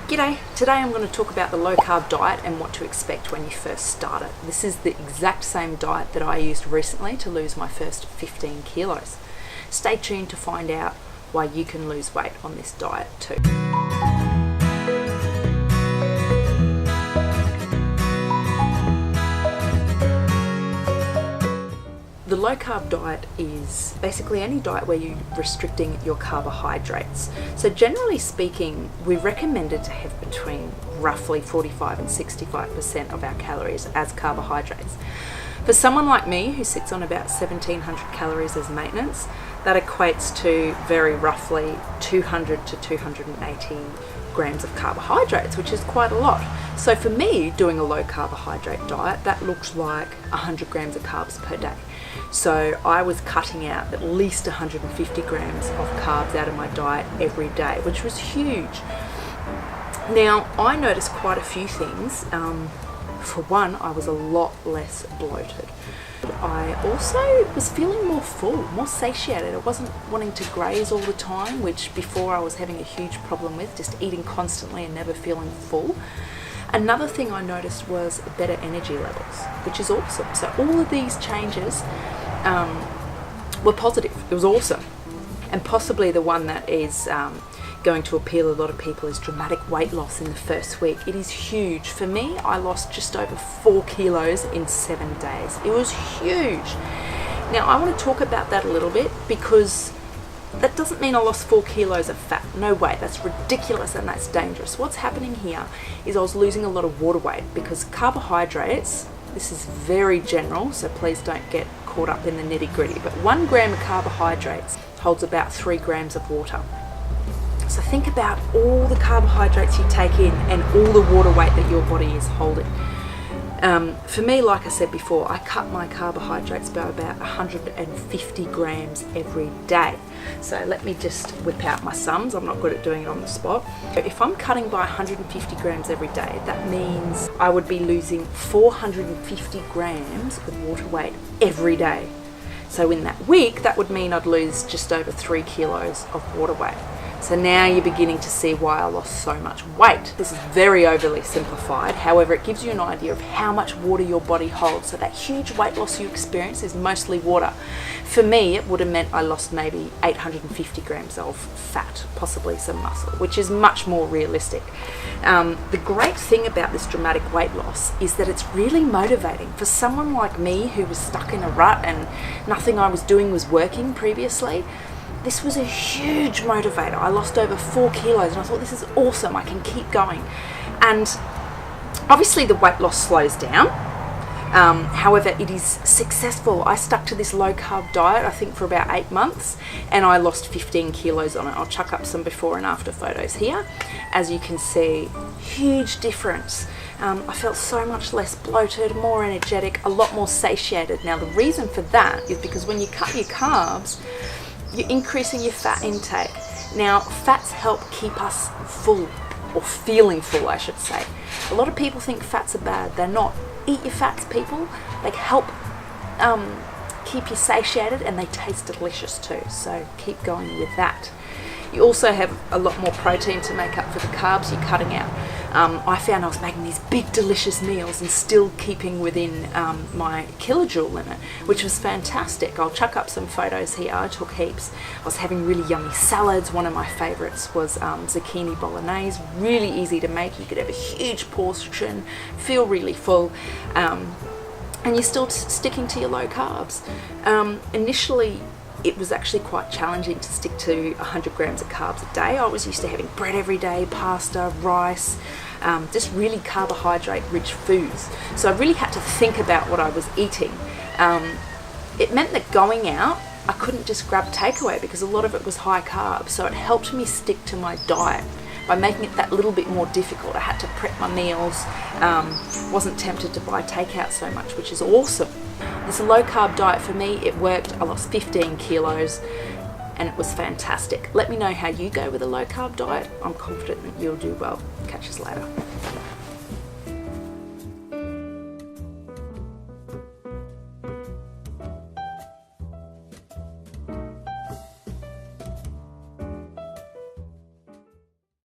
G'day, today I'm going to talk about the low carb diet and what to expect when you first start it. This is the exact same diet that I used recently to lose my first 15 kilos. Stay tuned to find out why you can lose weight on this diet too. The low carb diet is basically any diet where you're restricting your carbohydrates. So generally speaking, we recommended to have between roughly 45 and 65% of our calories as carbohydrates. For someone like me who sits on about 1700 calories as maintenance, that equates to very roughly 200 to 280 grams of carbohydrates, which is quite a lot. So for me, doing a low carbohydrate diet, that looks like 100 grams of carbs per day. So I was cutting out at least 150 grams of carbs out of my diet every day, which was huge. Now, I noticed quite a few things. For one, I was a lot less bloated. I also was feeling more full, more satiated. I wasn't wanting to graze all the time, which before I was having a huge problem with, just eating constantly and never feeling full. Another thing I noticed was better energy levels, which is awesome. So all of these changes were positive. It was awesome. And possibly the one that is going to appeal a lot of people is dramatic weight loss in the first week. It is huge. For me, I lost just over 4 kilos in 7 days. It was huge. Now, I want to talk about that a little bit because that doesn't mean I lost 4 kilos of fat. No way, that's ridiculous and that's dangerous. What's happening here is I was losing a lot of water weight because carbohydrates, this is very general, so please don't get caught up in the nitty gritty, but 1 gram of carbohydrates holds about 3 grams of water. So think about all the carbohydrates you take in and all the water weight that your body is holding. For me, like I said before, I cut my carbohydrates by about 150 grams every day. So let me just whip out my sums. I'm not good at doing it on the spot. If I'm cutting by 150 grams every day, that means I would be losing 450 grams of water weight every day. So in that week, that would mean I'd lose just over 3 kilos of water weight. So now you're beginning to see why I lost so much weight. This is very overly simplified. However, it gives you an idea of how much water your body holds. So that huge weight loss you experience is mostly water. For me, it would have meant I lost maybe 850 grams of fat, possibly some muscle, which is much more realistic. The great thing about this dramatic weight loss is that it's really motivating. For someone like me who was stuck in a rut and nothing I was doing was working previously, this was a huge motivator. I lost over 4 kilos and I thought, this is awesome, I can keep going. And obviously the weight loss slows down. However, it is successful. I stuck to this low carb diet, I think for about 8 months, and I lost 15 kilos on it. I'll chuck up some before and after photos here. As you can see, huge difference. I felt so much less bloated, more energetic, a lot more satiated. Now the reason for that is because when you cut your carbs, you're increasing your fat intake. Now, fats help keep us full, or feeling full, I should say. A lot of people think fats are bad. They're not. Eat your fats, people. They help keep you satiated and they taste delicious too. So keep going with that. You also have a lot more protein to make up for the carbs you're cutting out. I found I was making these big delicious meals and still keeping within my kilojoule limit, which was fantastic. I'll chuck up some photos here. I took heaps. I was having really yummy salads. One of my favorites was zucchini bolognese, really easy to make. You could have a huge portion, feel really full, and you're still sticking to your low carbs. Initially, it was actually quite challenging to stick to 100 grams of carbs a day. I was used to having bread every day, pasta, rice, just really carbohydrate-rich foods. So I really had to think about what I was eating. It meant that going out, I couldn't just grab takeaway because a lot of it was high carb. So it helped me stick to my diet by making it that little bit more difficult. I had to prep my meals, wasn't tempted to buy takeout so much, which is awesome. This low carb diet for me, it worked. I lost 15 kilos and it was fantastic. Let me know how you go with a low carb diet. I'm confident that you'll do well. Catch us later.